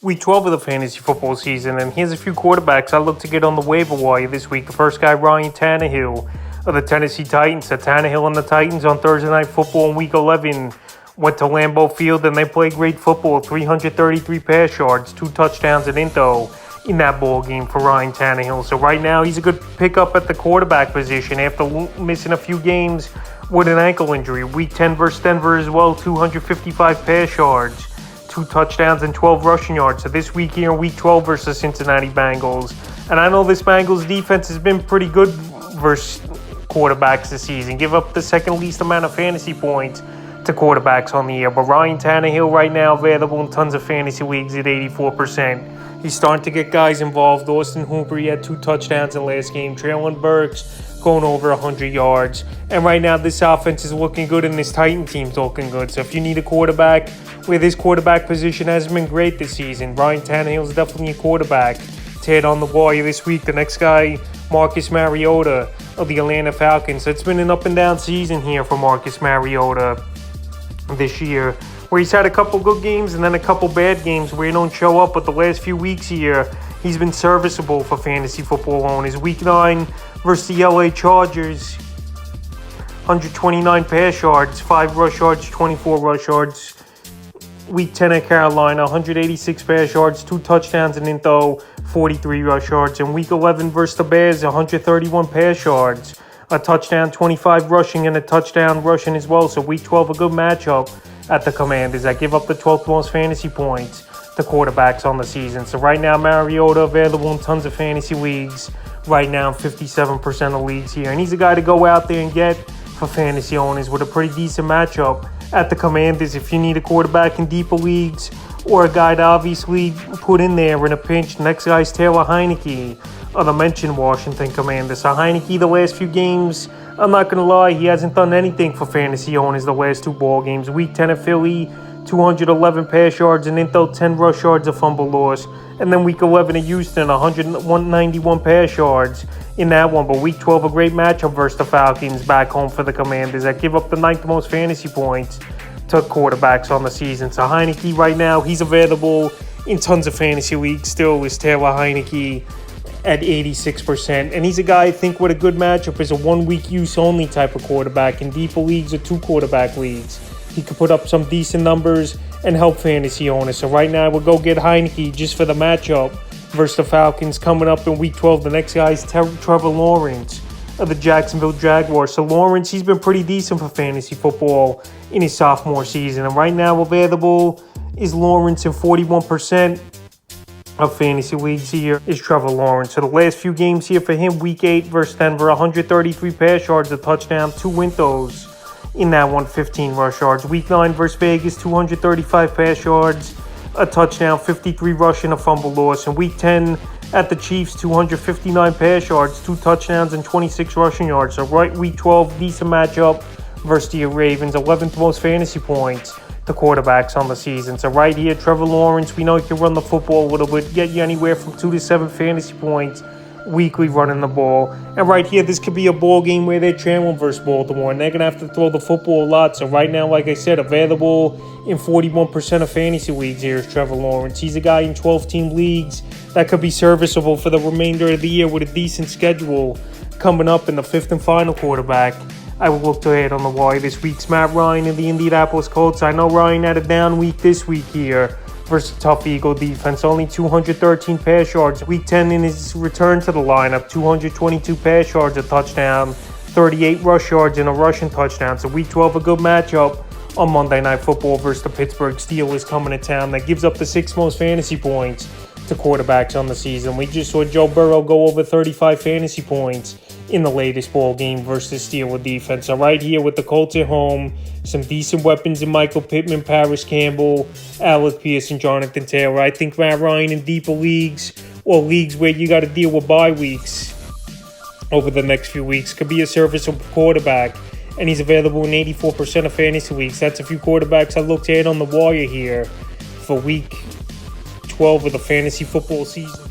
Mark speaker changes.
Speaker 1: Week 12 of the fantasy football season, and here's a few quarterbacks I look to get on the waiver wire this week. The first guy, Ryan Tannehill of the Tennessee Titans. So Tannehill and the Titans on Thursday Night Football in Week 11 went to Lambeau Field, and they played great football. 333 pass yards, 2 touchdowns at Into in that ball game for Ryan Tannehill. So right now, he's a good pickup at the quarterback position after missing a few games with an ankle injury. Week 10 versus Denver as well, 255 pass yards, 2 touchdowns and 12 rushing yards. So this week here in Week 12 versus Cincinnati Bengals. And I know this Bengals defense has been pretty good versus quarterbacks this season. Give up the second least amount of fantasy points to quarterbacks on the year. But Ryan Tannehill right now available in tons of fantasy leagues at 84%. He's starting to get guys involved. Austin Hooper, he had 2 touchdowns in last game. Traylon Burks going over 100 yards. And right now, this offense is looking good, and this Titan team's looking good. So if you need a quarterback, where this quarterback position hasn't been great this season, Ryan Tannehill is definitely a quarterback to hit on the wire this week. The next guy, Marcus Mariota of the Atlanta Falcons. So it's been an up and down season here for Marcus Mariota this year, where he's had a couple good games and then a couple bad games where he don't show up. But the last few weeks here, he's been serviceable for fantasy football owners. Week 9 versus the LA Chargers, 129 pass yards, 5 rush yards, 24 rush yards. Week 10 at Carolina, 186 pass yards, 2 touchdowns and Into, 43 rush yards. And Week 11 versus the Bears, 131 pass yards, a touchdown, 25 rushing, and a touchdown rushing as well. So Week 12, a good matchup at the Commanders that give up the 12th most fantasy points to quarterbacks on the season. So right now, Mariota available in tons of fantasy leagues. Right now, 57% of leagues here. And he's a guy to go out there and get for fantasy owners with a pretty decent matchup at the Commanders if you need a quarterback in deeper leagues or a guy to obviously put in there in a pinch. Next guy's Taylor Heineke of the mentioned Washington Commanders. So Heineke, the last few games, I'm not going to lie, he hasn't done anything for fantasy owners the last 2 ball games. Week 10 at Philly, 211 pass yards and Into, 10 rush yards, a fumble loss. And then Week 11 at Houston, 191 pass yards in that one. But Week 12, a great matchup versus the Falcons back home for the Commanders that give up the 9th most fantasy points to quarterbacks on the season. So Heineke right now, he's available in tons of fantasy leagues still, is Taylor Heineke at 86%. And he's a guy I think with a good matchup is a 1-week use only type of quarterback in deeper leagues or 2 quarterback leagues. He could put up some decent numbers and help fantasy owners. So right now, we'll go get Heineke just for the matchup versus the Falcons coming up in Week 12. The next guy is Trevor Lawrence of the Jacksonville Jaguars. So Lawrence, he's been pretty decent for fantasy football in his sophomore season. And right now, available is Lawrence in 41% of fantasy leagues here is Trevor Lawrence. So the last few games here for him, Week 8 versus Denver, 133 pass yards, a touchdown, 2 windows in that one, 15 rush yards. Week 9 versus Vegas, 235 pass yards, a touchdown, 53 rushing, a fumble loss. And Week 10 at the Chiefs, 259 pass yards, 2 touchdowns, and 26 rushing yards. So right, Week 12, decent matchup versus the Ravens, 11th most fantasy points to quarterbacks on the season. So right here, Trevor Lawrence, we know he can run the football a little bit, get you anywhere from 2 to 7 fantasy points weekly running the ball. And right here, this could be a ball game where they're trailing versus Baltimore, and they're going to have to throw the football a lot. So right now, like I said, available in 41% of fantasy leagues here is Trevor Lawrence. He's a guy in 12-team leagues that could be serviceable for the remainder of the year with a decent schedule coming up in the 5th and final quarterback I will look to hit on the wire this week's Matt Ryan in the Indianapolis Colts. I know Ryan had a down week this week here versus a tough Eagle defense. Only 213 pass yards. Week 10 in his return to the lineup, 222 pass yards, a touchdown, 38 rush yards, and a rushing touchdown. So Week 12, a good matchup on Monday Night Football versus the Pittsburgh Steelers coming to town. That gives up the 6th most fantasy points to quarterbacks on the season. We just saw Joe Burrow go over 35 fantasy points in the latest ball game versus Steelers defense. So right here with the Colts at home, some decent weapons in Michael Pittman, Paris Campbell, Alec Pierce, and Jonathan Taylor. I think Matt Ryan in deeper leagues or leagues where you got to deal with bye weeks over the next few weeks could be a serviceable quarterback. And he's available in 84% of fantasy leagues. That's a few quarterbacks I looked at on the wire here for Week 12 of the fantasy football season.